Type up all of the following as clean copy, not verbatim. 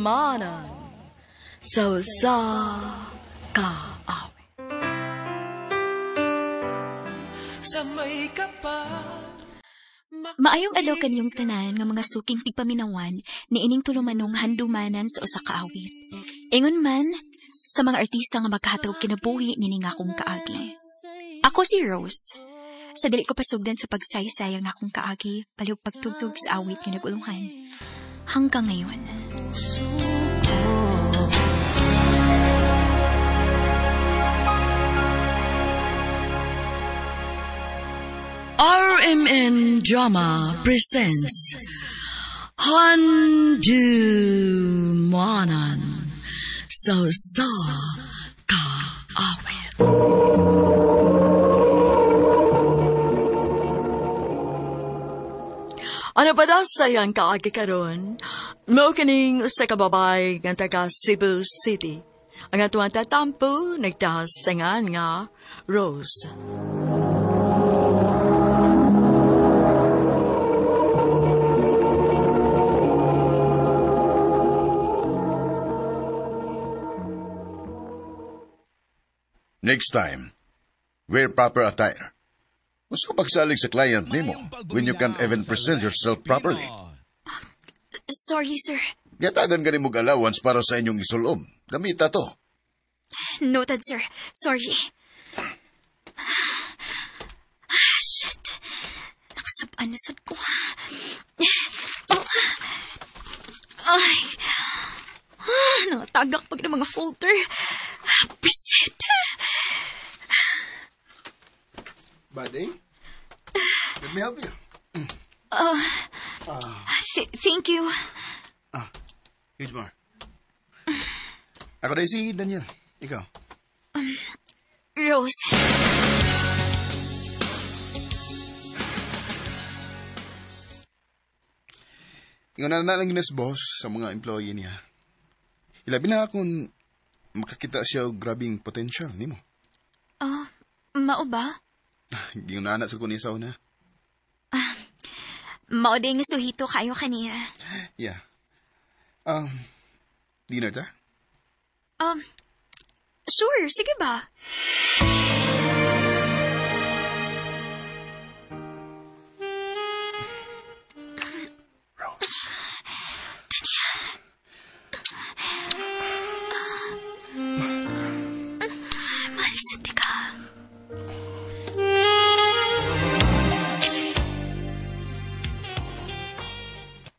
Handumana sa kaawit. Sa may kapal. Maayong adlaw kaniyong tanan nga mga suking tigpaminawan ni ining tulumanong handumanan sa usa ka awit. Ingon man sa mga artista nga maghatag kinabuhi nini nga akong kaagi. Ako si Rose. Sa dili ko pasugdan sa pagsaysay ang akong kaagi, palihog pagtugtog sa awit nga nagulungan. Hanggang ngayon. RMN Drama presents Handumanan sa kaawit. Ano ba daw sayang kaagi karon? Mao kining usa ka babay nga taga Cebu City. Ang atuang tatampo nagdahasangan nga Rose. Next time, wear proper attire. Mas pagsalig sa client nimo when you can't even present yourself properly. Sorry, sir. Gatagan ka ni mong allowance para sa inyong isulob. Gamita to. Noted, sir. Sorry. Shit. Nakasab-anasad ko. Ay. Nakatagak pag ng mga folder. Bisit. Buddy? Let me help you. Thank you. Here's more. Ako na si Daniel. Ikaw? Rose. Ikaw na lang ginas boss sa mga employee niya. Ilabi na kung makakita siya grabing potential ni mo. Mao ba? Yung naanak sa kunisaw na. Mao din nga suhito kayo kaniya. Yeah. Dinner ta? Sure, sige ba?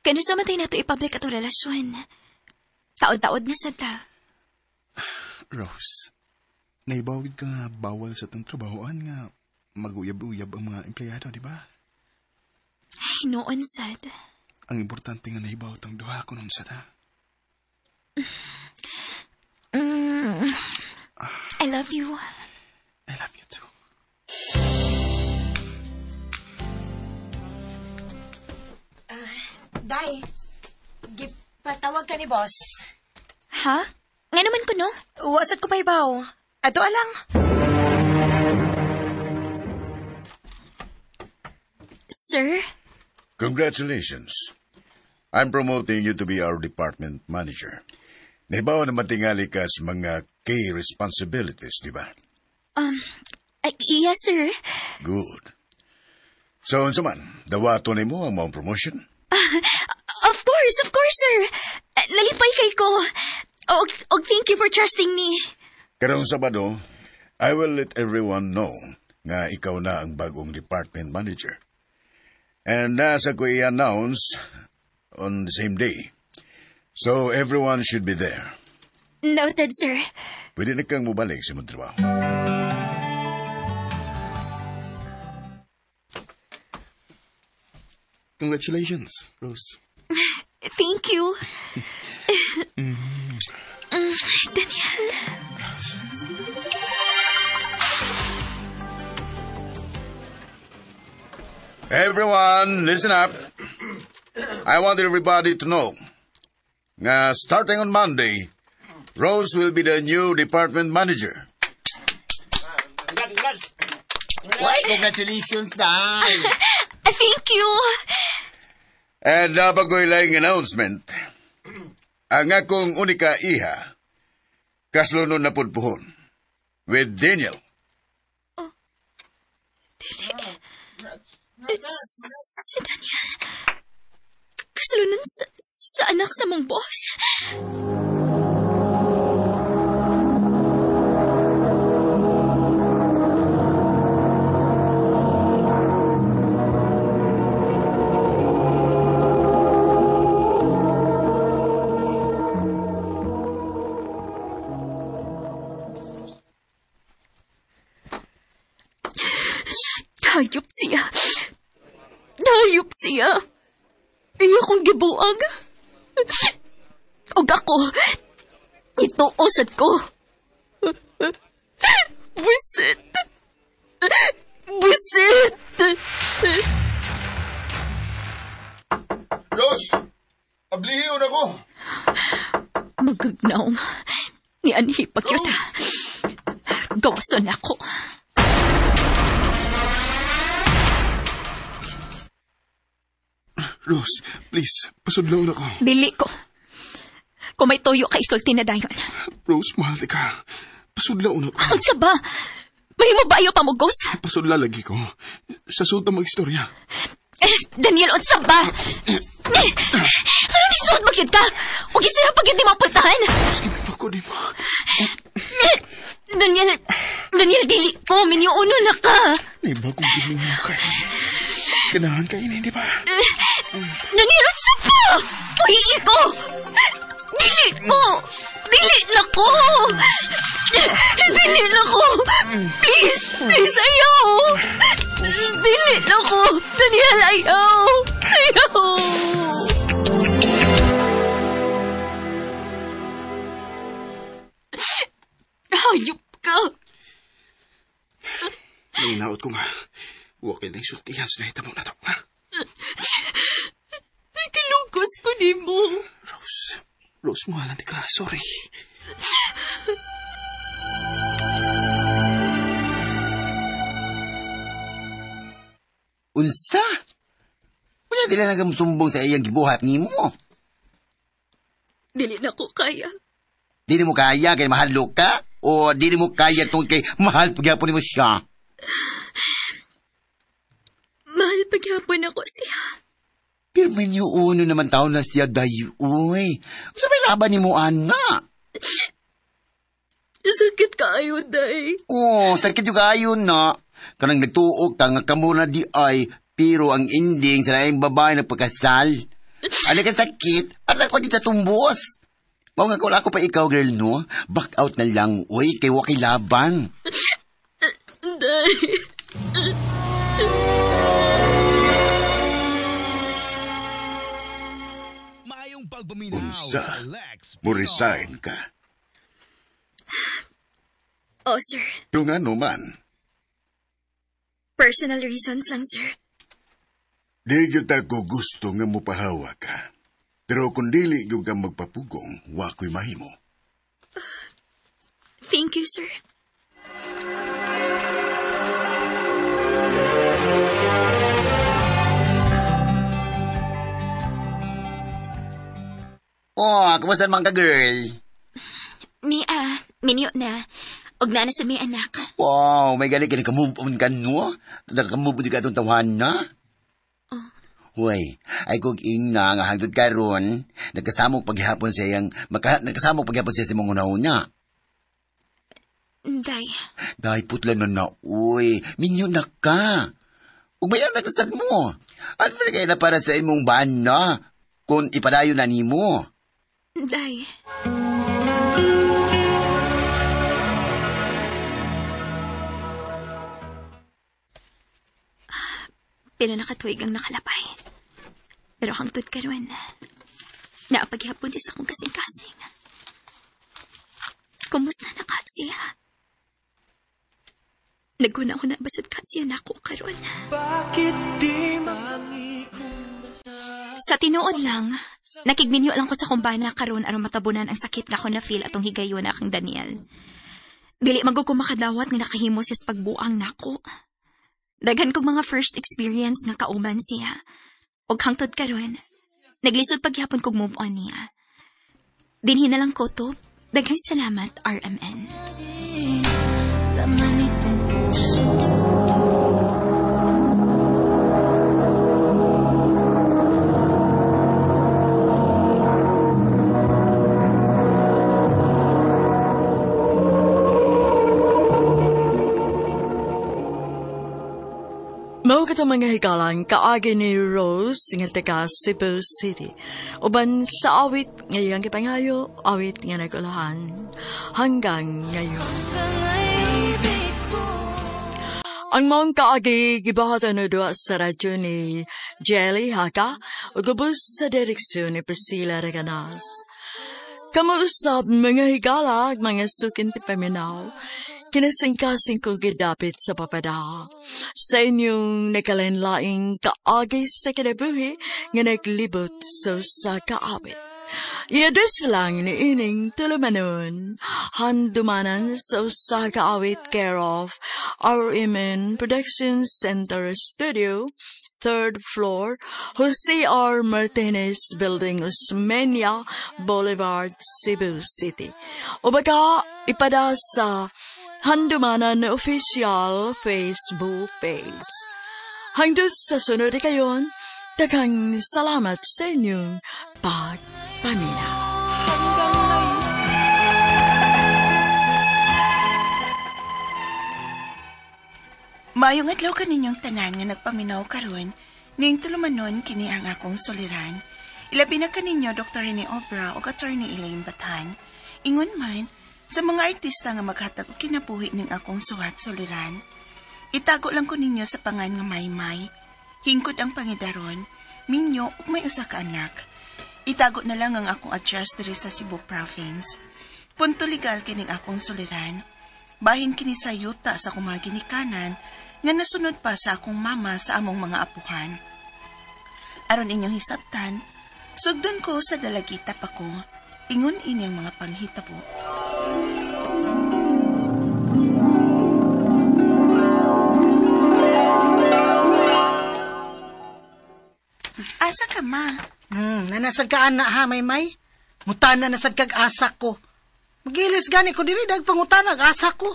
Kano sa matay na ito i-public ato relasyon? Taod-taod na sa ta. Rose, naibawid ka nga bawal sa itong trabahoan nga mag-uyab-uyab ang mga empleyado, di ba? Ay, noon, sad. Ang importante nga naibawid ang duha ko noon sa ta. I love you. I love you too. Day, gipatawag ka ni boss. Ha? Nga naman ko, no? Wasad ko pa ibaw. Ato alang. Sir? Congratulations. I'm promoting you to be our department manager. Nahibawa naman tingali ka sa mga key responsibilities, di ba? Yes, sir. Good. So, unsa man, dawato ni mo ang mong promotion? Of course, sir. Nalipay kay ko. Og thank you for trusting me. Karong Sabado, I will let everyone know nga ikaw na ang bagong department manager. And nasa ko i-announce on the same day. So everyone should be there. Noted, sir. Pwede na kang mubalik sa mong trabaho. Congratulations, Rose. Thank you. Daniel. Everyone, listen up. I want everybody to know nga starting on Monday, Rose will be the new department manager. Why, congratulations, Day. Thank you. And bago ilang announcement, Ang akong unika iha, kaslunon na pudpuhon, with Daniel. Si Daniel. Kasulunan sa anak sa mong boss. Hayop siya. Hayop siya. Iyo kong gibuag. Og ako, ito usad ko. Busit. Busit. Rose! Ablihiyon ako! Magagnaw. Ni anhi pa kyut. Gawason ako. Rose, please, pasudlaw ako. Dili ko. Kung may toyo ka isulti na dayon. Rose, mahal di ka. Pasudlaw ako. Ang saba. May mo ba ayaw pamugos? Pasudla lagi ko. Sa suta mag-istorya. Daniel, ang saba. Anong isuot magyud ka? Huwag isira pag hindi mapultahan. Sige, may pako di mo. Daniel, dili ko. Minyuuno na ka. May bagong giling mo kayo. Ganahan kayo na, di ba? Daniel, ang saba. Uhihi ko. Dili ko. Dili na ko. Dili na ko. Please, ayaw. Dili na ko. Daniel, ayaw. Ayaw. Hayop ka. Nanginaot ko nga. Huwag kayo na isultihan sa nahitamo na to, ha? Kalugos ko ni mo. Rose, mahal di ka. Sorry. Unsa? Kuya, dila nagamusumbong sa iyang gibuhat ni mo. Dili na ko kaya. Di mo kaya kay mahalo ka? O di mo kaya tungkol kay mahal pagyapon mo siya? Mahal paghapon ako siya. Pero may uno naman tao na siya dayo, uy. Sa may laban ni mo, ana? Sakit kaayo, day. Oh, sakit juga ayon na. Kanang nagtuok ka nga kamo na di ay, pero ang ending sa laing babae nagpakasal. Ano ka sakit? Anak ko dito sa tumbos. Mao nga kung ako pa ikaw, girl, no? Back out na lang, uy, kay wakilaban. Day. Unsa, mo-resign ka. Oh, sir. Kung ano man, Personal reasons lang, sir. di gyud ako gusto nga mupahawa ka. Pero kung dili gyud ka magpapugong, wa ko'y mahimo. Thank you, sir. Oh, kumusta naman ka, girl? Minyo na. Og na sa may anak. Wow, may gali ka nag-move on ka, no? Nag-move on ka itong tawahan na? Huway, ay kung ina nga hangtod ka ron, nagkasamok paghihapon siya sa mong una-una. Day. Day, putla na, uy, minyo na ka. Ug bayan na kasad mo. At kaya na para sa imong bana, kung ipadayo na ni mo. Day. Pila nakatuig ang nakalapay. Pero hangtod karon, naapaghapon siya sa akong kasing-kasing. Kumusta na ka siya? Naguna-una basod ka siya na ako karon. Bakit di Sa tinuod lang, nakigminyo lang ko sa kumbana karon aron matabunan ang sakit nga ko na feel atong higayon na kang Daniel. Dili magkumakadawat nga nakahimo siya sa pagbuang nako. Daghan kong mga first experience nga kauban siya. Og hangtod karon, naglisod paghapon kog move on niya. Dinhi na lang ko to. Daghang salamat, RMN. Laman itong puso. Mao katong mga hikalang kaagi ni Rose nga taga Cebu City. Uban sa awit ngayong kipangayo, awit nga nagulahan hanggang ngayon. Ang maong kaagi gibahatan na doa sa radyo ni Jelly Haka o gubos sa direksyon ni Priscilla Reganas. Kamuusap mga higala mga sukin ti paminaw. Kinasingkasing ko gidapit sa papada. Sa inyong nakalenlaing kaagi sa kinabuhi nga naglibot sa kaawit. I-address lang ni ining tulumanon, handumanan sa kaawit care of RMN Production Center Studio, 3rd floor, Jose R. Martinez Building, Osmeña Boulevard, Cebu City. O baka ipada sa handumanan na official Facebook page. Hanggang sa sunod kayon, daghang salamat sa inyong pagpaminaw. Maayong adlaw kaninyong tanan nga nagpaminaw karon, ning tulumanon kini ang akong soliran. Ilabi na kaninyo Dr. Rene Obra o Attorney Elaine Batan. Ingon man, sa mga artista nga maghatag og kinabuhi ning akong suwat soliran, itago lang ko ninyo sa pangan nga Maymay. Hingkod ang pangidaron, minyo ug may usa ka anak. Itago na lang ang akong address diri sa Cebu Province. Punto legal kining akong soliran. Bahin kini sa yuta sa kumaginikanan nga nasunod pa sa akong mama sa among mga apuhan. Aron inyong hisabtan, sugdon ko sa dalagita pa ko. Ingon ini ang mga panghitabo. Asa ka, ma? Nanasad ka, anak, ha, Maymay? Mutana nasad kag asa ko. Magilis gani ko diri, dagpangutana, asa ko.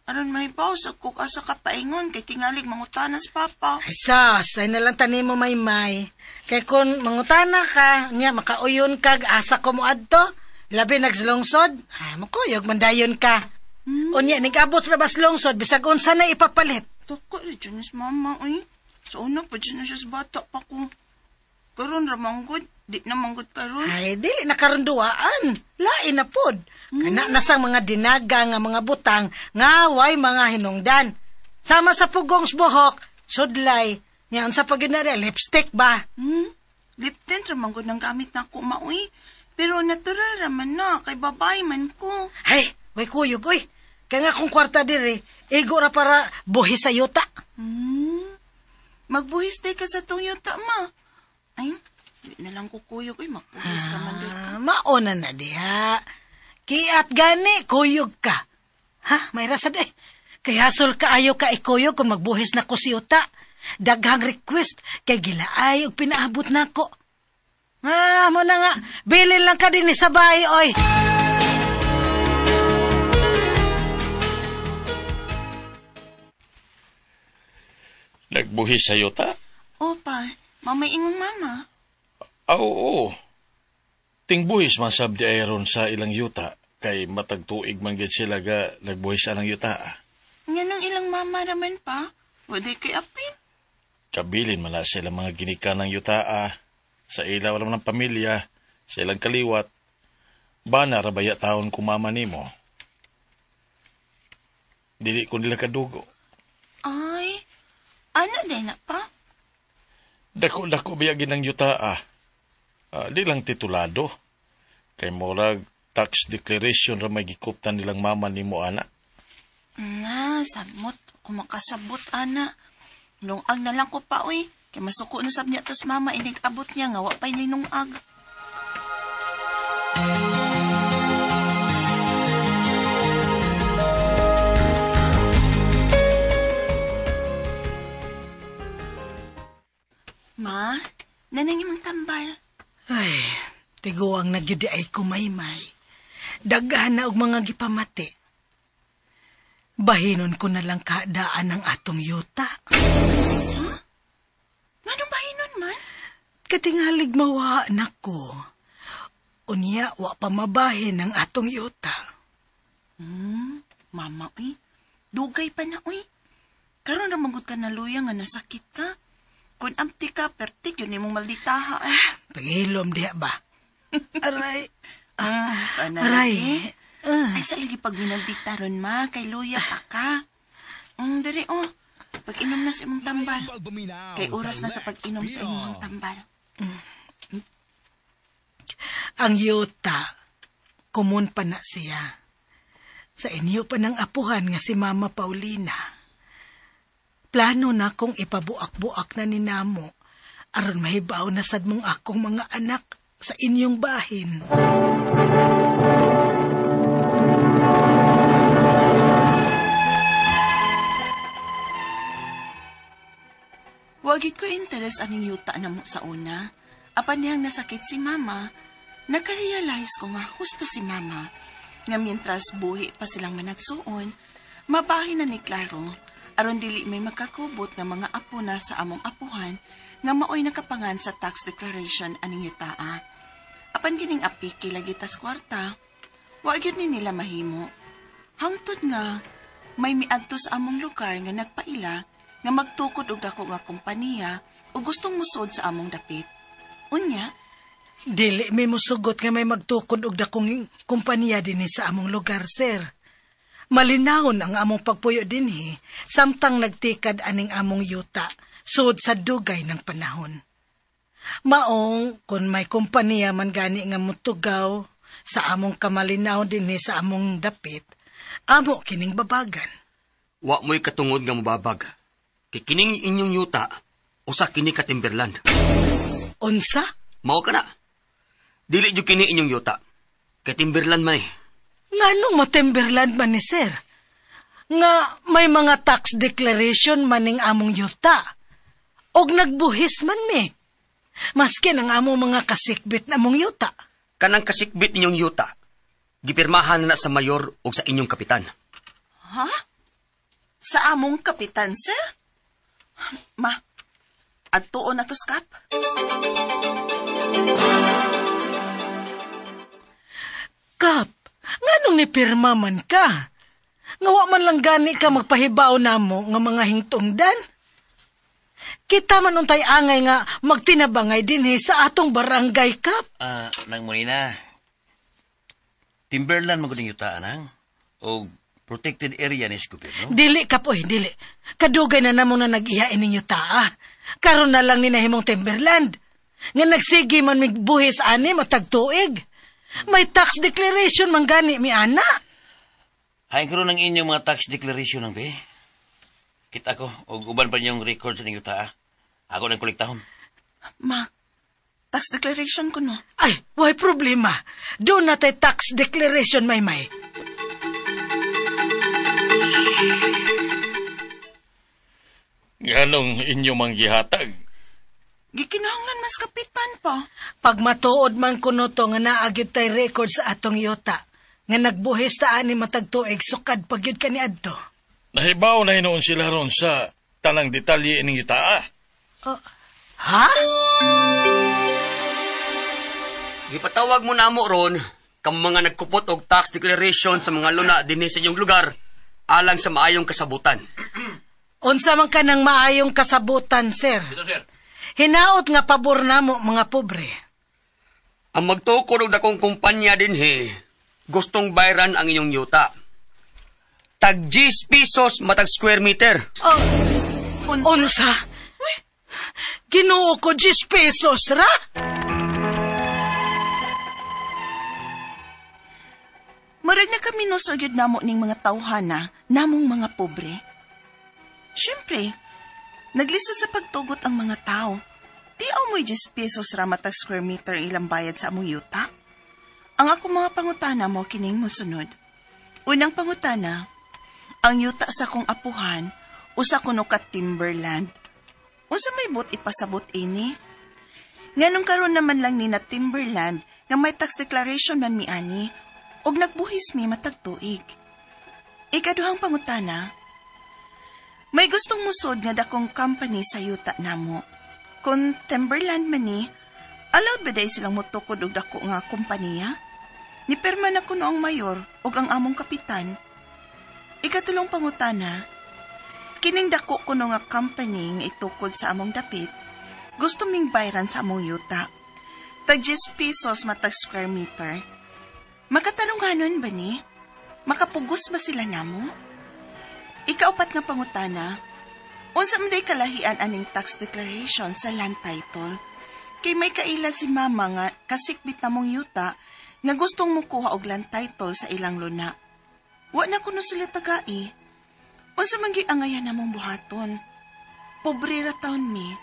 Aron may paus, ako asa ka paingon, kay tingalig mangutanas, papa. Ay, ay nalang tanim mo, Maymay. Kay kun mangutana ka, niya, makauyon kag asa ko mo adto, labi nagslungsod, makuyog, mandayon ka. Unya, nag-abot na bas lungsod, bisag unsa na ipapalit. Tako, dyan mama, uy. So, una pa dyan na siya sa bata pa ko. Karon ramanggod, di na manggod karon. Ay, dili na karunduaan. Lain na pod. Kana nasang mga dinaga nga mga butang, nga way mga hinungdan. Sama sa pugong buhok, sudlay. Yan sa paginari, lipstick ba? Lip tint ramanggod ng gamit na ko, mauy. Pero natural raman na, kay babae man ko. Ay, way kuyog, uy. Kaya nga kung kwarta diri, igo na para buhi sa yuta. Magbuhis tayo ka sa tong yuta, ma. Ay, di na lang kukuyog. Uy, magbuhis ka man din ka. Mauna na diha. Kiat gani, kuyog ka. Ha, may rasad eh. Kaya hasol ka ayaw ka ikuyog kung magbuhis na ko si yuta. Daghang request, kay gilaay og pinaabot na ko. Mo na nga, bilin lang ka din sa bahay, oy. Nagbuhis sa yuta? Opa, mamay ingon mama. Oo. Tingbuhis masabdi ayron sa ilang yuta, kay matagtuig man gid sila ga nagbuhis sa ilang yuta. Nganong ilang mama raman pa? Wala kay apin? Kabilin man na sila mga ginikanang yuta, sa ilaw lang ng pamilya, sa ilang kaliwat. Bana rabaya taon kumama nimo. Dili ko nila kadugo. Ay, ano din na pa? Dako biyagin ng yuta, di lang titulado. Kay morag tax declaration ra may gikuptan nilang mama nimo, ana. Sabot. Kumakasabot, ana. Nungag na lang ko pa, uy. Kay masuko na sab niya tos mama, inig-abot niya nga, wapay linungag. Ma, nanang imong tambal. Ay, Tiguang nagyudi ay kumaymay. Daghan na og mga gipamati. Bahinon ko na lang kaadaan ng atong yuta. Huh? Nganong bahinon man? Katingalig mawa na ko. Unya, wa pa mabahin ng atong yuta. Mama, uy. Dugay pa na, uy. Karon na manggod ka na luya nga nasakit ka. Kung amti ka, pertig yun imong malditaha. Pagilom diha ba? Aray. Aray. Ay, sa lagi pag minaldita ron, ma. Kay luya pa ka. Dari, pag-inom na sa imong tambal. Kay oras na sa pag-inom sa imong tambal. Ang yuta, kumun pa na siya. Sa inyo pa ng apuhan nga si Mama Paulina. Plano na kong ipabuak-buak na ni Namo aron mahibaw na sad mong akong mga anak sa inyong bahin. Wagit ko interes aning yuta na mo sa una. Apan niyang nasakit si Mama, nakarealize ko nga husto si Mama. Nga mientras buhi pa silang managsuon, mabahin na ni Claro, aron dili may makakubot nga mga apo na sa among apuhan, nga maoy nakapangan sa tax declaration aning yutaa. Apan gining apiki lagi tas kwarta, wa gyud ni nila mahimo. Hangtod nga, may miadto sa among lugar nga nagpaila, nga magtukod og dako nga kompanya, o gustong musod sa among dapit. Unya, dili may musugot nga may magtukod og dakong kumpanya dinhi sa among lugar, sir. Malinawon ang among pagpuyo dinhi, samtang nagtikad aning among yuta, sud sa dugay ng panahon. Maong, kung may kumpanya man gani nga mutugaw sa among kamalinaw dinhi sa among dapit, amo kining babagan. Wa mo'y katungod nga mababag. Kikining inyong yuta, usa kini ka Timberland. Unsa? Mao ka na. Dili jud kini inyong yuta. Kay Timberland man eh. Nganong mo-Timberland man ni sir? Nga may mga tax declaration maning among yuta. Og nagbuhis man mi. Maski ang among mga kasikbit na among yuta. Kanang kasikbit inyong yuta, gipirmahan na sa mayor o sa inyong kapitan. Ha? Sa among kapitan, sir? Ma, adtuon na to skap? Kap, nganong ni pirma man ka? Ngawa man lang gani ka magpahibaw na mo nga mga hingtungdan? Kita man untay angay nga magtinabangay dinhi sa atong barangay, Kap. Nang Molina, Timberland maguding yutaan ang o protected area ni gobyerno? Dili, Kap, oy, dili. Kadugay na namo na nag-ihain ninyo taa. Karon na lang ni nahimong Timberland. Nga nagsigi man migbuhis ani matagtuig. May tax declaration man gani mi ana. Hay karon ng inyong mga tax declaration ng be. Kita ko og uban pa niyong record sa inyong taa. Ako nang kolektahon. Ma, tax declaration ko no. Ay, why problema. Doon na tayo tax declaration may. Ganong inyo mang gihatag? Gikinahanglan mas kapitan pa. Pag matuod man kuno to nga naagyod tay record sa atong yuta, nga nagbuhis ta ani matagtuig sukad pagyud kani adto. Nahibaw na hinoon sila ron sa tanang detalye ining yutaa. Ha? Gipatawag mo na mo ron, kamo mga nagkupot og tax declaration sa mga luna dinhi sa inyong lugar, alang sa maayong kasabutan. Unsa man ka ng maayong kasabutan, sir? Dito, sir. Hinaot nga pabor namo mga pobre. Ang magtukod og dakong kumpanya dinhi, gustong bayran ang inyong yuta. Tag 10 pesos matag square meter. Unsa? Ginoo ko 10 pesos ra? Marag na kami no sir gyud namo ning mga tawhana, namong mga pobre. Siyempre, naglisod sa pagtugot ang mga tao. Di amoy 10 pesos ra matag square meter ilang bayad sa among yuta. Ang akong mga pangutana mo kining mosunod. Unang pangutana, ang yuta sa kong apuhan, usa kuno ka Timberland. Unsa may but ipasabot ini? Nganong karon naman lang ni na Timberland, nga may tax declaration man mi ani og nagbuhis mi matag tuig. Ikaduhang pangutana, may gustong musod nga dakong company sa yuta namo. Kung timberland man ni, allowed ba day silang mutukod og dako nga kompanya? Ni perma na kuno ang mayor og ang among kapitan. Ikatulong pangutana, kining dako kuno nga company nga itukod sa among dapit, gusto ming bayran sa among yuta. Tag 10 pesos matag square meter. Makatanunganon ba ni? Makapugos ba sila namo? Ikaupat nga pangutana, unsa man day kalahian aning tax declaration sa land title? Kay may kaila si mama nga kasikbit namong yuta nga gustong mukuha og land title sa ilang luna. Wa na kuno sila tagai. Unsa man gyud angayan namong buhaton? Pobre ra taon mi.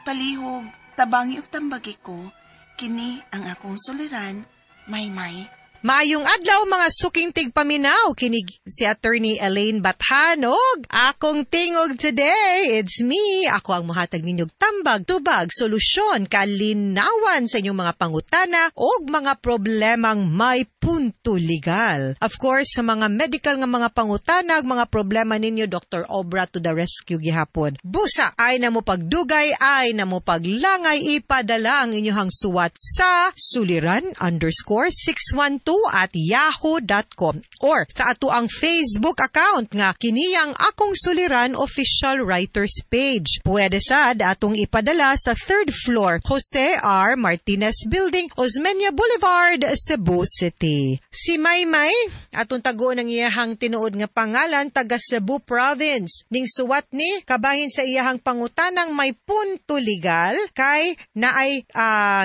Palihog, tabangi ug tambagi ko, kini ang akong suliran, Maymay. Maayong adlaw mga suking tigpaminaw, kinig si Attorney Elaine Bathanog. Akong tingog today, it's me. Ako ang muhatag ninyog tambag, tubag, solusyon, kalinawan sa inyong mga pangutana o mga problemang may punto legal. Of course, sa mga medical nga mga pangutana, mga problema ninyo, Dr. Obra to the rescue gihapon. Busa, ay na mo pagdugay, ay na mo paglangay, ipadala ang inyong suwat sa suliran_612@yahoo.com or sa ato ang Facebook account nga kiniyang Akong Suliran Official Writers Page. Pwede sad atong ipadala sa 3rd floor Jose R. Martinez Building, Osmeña Boulevard, Cebu City. Si Maymay, atong tago ng iyahang tinuod nga pangalan, taga Cebu Province. Ning suwat ni, kabahin sa iyahang pangutanang may punto legal kay naay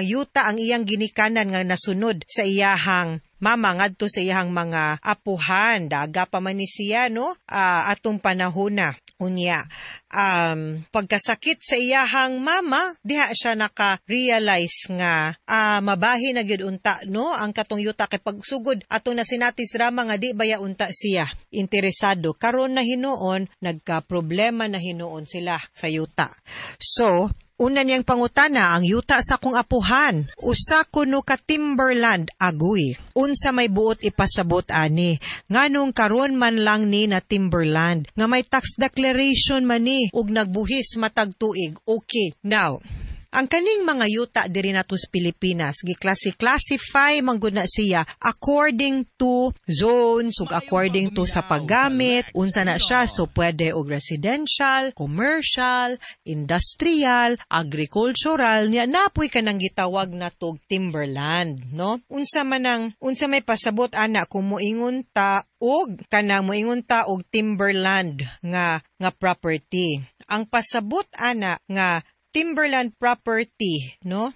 yuta ang iyang ginikanan nga nasunod sa iyahang mama ngadto sa iyahang mga apuhan. Daga pa man ni siya, no? Atong panahon na. Unya, pagkasakit sa iyahang mama, diha siya naka-realize nga mabahi na gyud unta, no? Ang katong yuta kay pagsugod atong nasinatis drama nga di baya unta siya interesado. Karon na hinuon, nagka-problema na hinuon sila sa yuta. So, una niyang pangutana, ang yuta sa kong apuhan, usa kuno ka timberland aguy. Unsa may buot ipasabot ani, nganong karon man lang ni na timberland, nga may tax declaration man ni, ug nagbuhis matag tuig. Okay, now, ang kaning mga yuta diri nato sa Pilipinas, gi-classify manggod na siya according to zones ug according to sa paggamit, unsa na siya, so pwede og residential, commercial, industrial, agricultural, niya napoy kanang gitawag natog timberland, no? Unsa may pasabot ana kung moingon ta og kanang moingon ta og timberland nga property. Ang pasabot ana nga timberland property, no?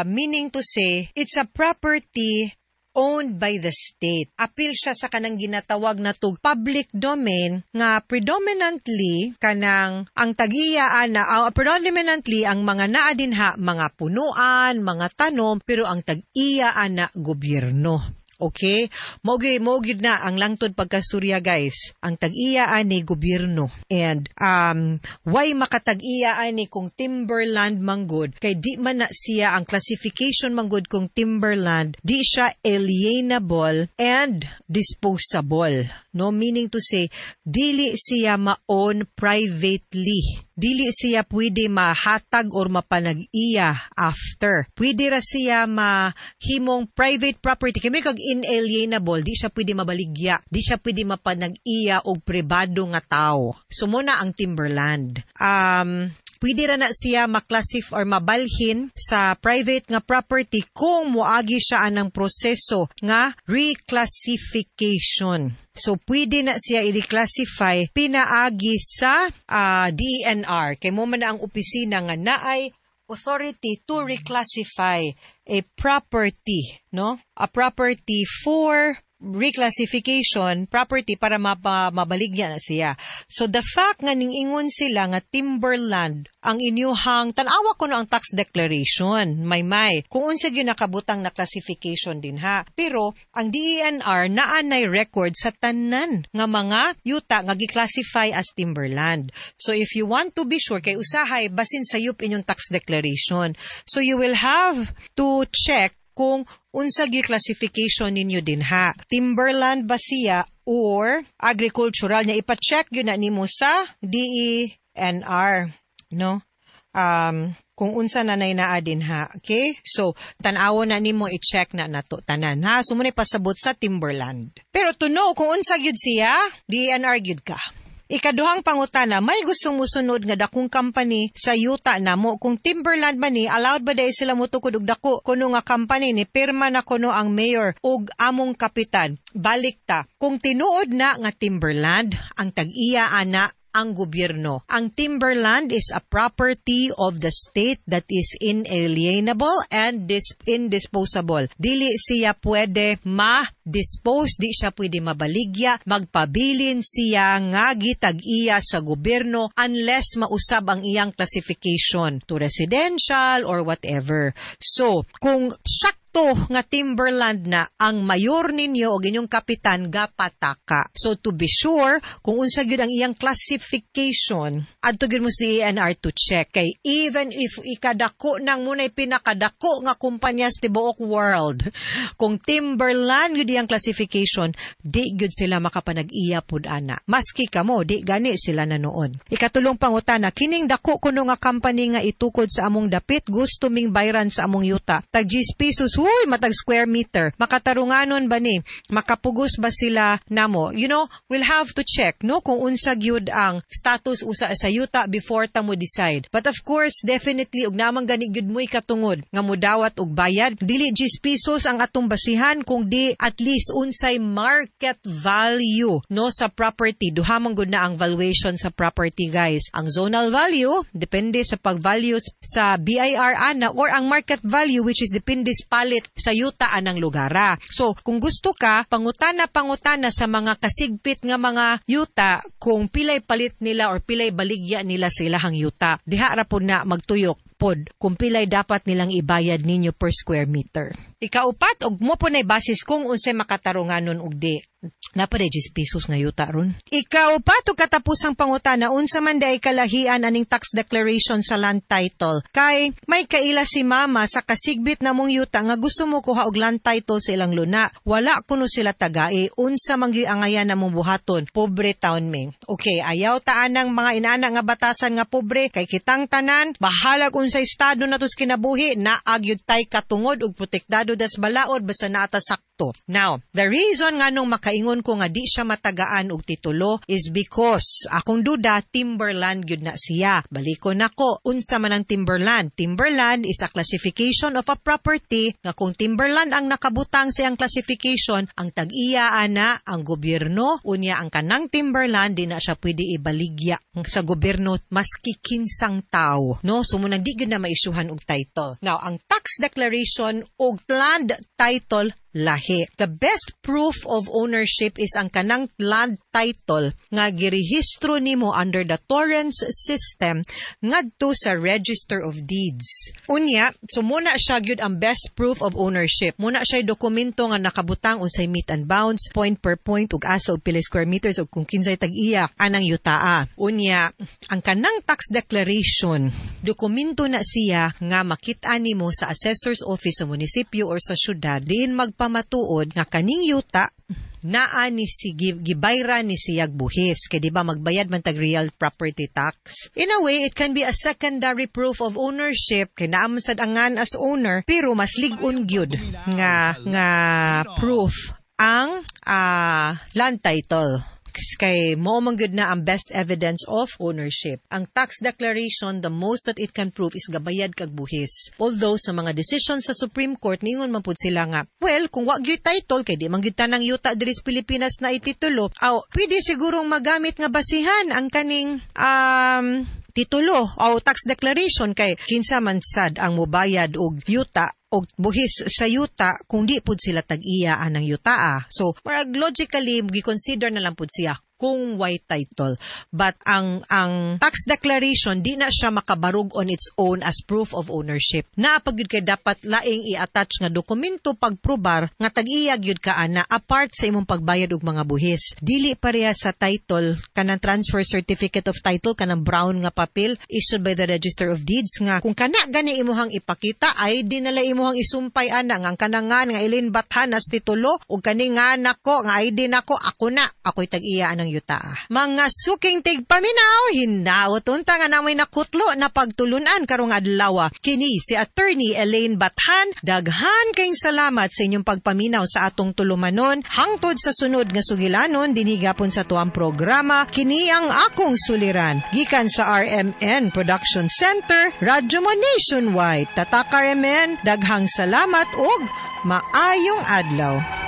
Meaning to say, it's a property owned by the state. Apil siya sa kanang ginatawag na tug public domain nga predominantly kanang ang tag-iya predominantly ang mga naa dinha mga punuan, mga tanom, pero ang tag-iya ana gobyerno. Okay? Mogid na ang langtod pagkasurya, guys. Ang tag-iya ani gobyerno. And why makatag-iya ani kung timberland manggod? Kay di man na siya ang classification manggod kung timberland, di siya alienable and disposable. No, meaning to say, dili siya ma-own privately. Dili siya pwede mahatag or mapanag-iya after. Pwede ra siya mahimong private property. Kaya may kag inalienable, di siya pwede mabaligya. Di siya pwede mapanag-iya og pribado nga tao. So muna ang timberland. Pwede ra na siya maklasif or mabalhin sa private nga property kung moagi siya anang proseso nga reclassification. So, pwede na siya i-reclassify pinaagi sa DENR. Kay mo man na ang opisina nga naay authority to reclassify a property, no? A property for reclassification property para mabaligya na siya. So the fact nga ningingon sila nga timberland ang inyuhang tanawa ko no ang tax declaration may kung unsa gyud nakabutang na classification din ha. Pero ang DENR naanay record sa tanan nga mga yuta nga gi-classify as timberland. So if you want to be sure kay usahay basin sayop inyong tax declaration. So you will have to check kung unsa gyud classification ninyo dinha. Timberland ba siya or agricultural? Nya ipa-check yun na nimo sa DENR, no? Kung unsa na naa dinha. Okay? So, tan-awon na nimo i-check na nato tanan, ha? So, muna pasabot sa Timberland. Pero to know kung unsa gyud siya, DENR gyud ka. Ikaduhang pangutana, may gustong musunod nga dakong company sa yuta namo. Kung Timberland ba ni, allowed ba dahil sila mutukod og dako? Kuno nga company ni pirma na kuno ang mayor ug among kapitan. Balik ta. Kung tinuod na nga Timberland, ang tag-iya ana ang gobyerno. Ang timberland is a property of the state that is inalienable and indisposable. Dili siya pwede ma-dispose, di siya pwede mabaligya, magpabilin siya nga gitag-iya sa gobyerno unless mausab ang iyang classification to residential or whatever. So, kung nga timberland na ang mayor ninyo o inyong kapitan gapataka. So to be sure, kung unsa gyud ang iyang classification, adto gyud mo sa DENR to check. Kay even if ikadako nang munay pinakadako nga kumpanya sa tibuok world, kung timberland gyud iyang classification, di gyud sila makapanag-iya pud ana. Maski kamo, di gani sila na noon. Ikatulong pangutana, kining dako kuno nga company nga itukod sa among dapit, gusto ming bayran sa among yuta. Tag 10 pesos, uy, matag square meter. Makatarunganon ba ni? Makapugos ba sila namo? You know, we'll have to check, no? Kung unsa gyud ang status usa sa yuta before ta mo decide. But of course, definitely, ug namang gani gyud mo'y katungod nga mudawat og bayad. Dili 10 pesos ang atong basihan kung di at least unsay market value, no, sa property. Duhamang gud na ang valuation sa property, guys. Ang zonal value, depende sa pag-value sa BIR ana, or ang market value, which is depende sa palit sa yuta anang lugara. So, kung gusto ka, pangutana sa mga kasigpit nga mga yuta kung pilay palit nila or pilay baligya nila sa ilahang yuta. Diha ra po na magtuyok pod kung pilay dapat nilang ibayad ninyo per square meter. Ikaupat, og mo po na basis kung unsay makatarunganon og di. Napade 10 pesos nga yuta ron. Ikaupat, og katapusang pangutana, unsa man day kalahian aning tax declaration sa land title. Kay may kaila si mama sa kasigbit namong yuta nga gusto mo kuha og land title sa ilang luna. Wala kuno sila tagai. Unsa man gyud angayan namong buhaton? Pobre town me. Okay, ayaw taan ng mga inana nga batasan nga pobre kay kitang tanan bahalag sa estado natos kinabuhi na agyud tay katungod ug protektado das balaod basta naata sakto. Now, the reason nga nung makaingon ko nga di siya matagaan og titulo is because akong duda timberland gyud na siya. Balikon nako, unsa man ang timberland? Timberland is a classification of a property nga kung timberland ang nakabutang sa iyang classification, ang tag-iya ana ang gobyerno, unya ang kanang timberland di na siya pwede ibaligya sa gobyerno maski kinsang tao, no? So muna di gyud na maisyuhan og title. Now, ang tax declaration og land title lahi. The best proof of ownership is ang kanang land title nga girehistro nimo under the Torrens system ngadto sa Register of Deeds. Unya, so muna siya gyud ang best proof of ownership. Muna siya dokumento nga nakabutang unsay meet and bounds, point per point ug asa og pila square meters ug kung kinsay tag-iya anang yutaa. Unya, ang kanang tax declaration, dokumento na siya nga makit-an nimo sa assessor's office sa munisipyo or sa syudad diin magpamatuod nga kaning yuta naa ni si gibayra ni siyag buhis kay di ba magbayad man tag real property tax. In a way, it can be a secondary proof of ownership kay naaman sad angan as owner pero mas lig-on gyud nga proof ang land title. Kay mo man gyud na ang best evidence of ownership. Ang tax declaration, the most that it can prove is gabayad kag buhis. Although sa mga decisions sa Supreme Court ningon man pud sila nga, well, kung wa gyud title kay di man gyud tanang yuta diri sa Pilipinas na ititulo, pwede sigurong magamit nga basihan ang kaning titulo o tax declaration kay kinsa man sad ang mobayad og yuta og buhis sa yuta kung di pud sila tag-iya anang yutaa. So, marag logically, gi-consider na lang pud siya kung white title. But ang tax declaration, di na siya makabarug on its own as proof of ownership. Naapag yun kay dapat laing i-attach nga dokumento pagprobar nga tag-iyag yun ka ana apart sa imong pagbayad og mga buhis. Dili pareha sa title, kanang transfer certificate of title, kanang brown nga papel issued by the Register of Deeds nga kung kana gani imuhang ipakita ay di nala imuhang isumpay ana nga kanangan nga Elaine Bathan as titulo ug kani nga nako nga ID nako ako na ako'y tag-iya ng yuta. Mga suking tigpaminaw hinaot unta nga namoy nakutlo na pagtulunan karong adlaw. Kini si Attorney Elaine Bathan. Daghan kayong salamat sa inyong pagpaminaw sa atong tulumanon hangtod sa sunod nga sugilanon dinigapon sa tuang programa Kini ang Akong Suliran gikan sa RMN Production Center, Radyo Mo Nationwide. Tatak RMN, daghang salamat ug maayong adlaw.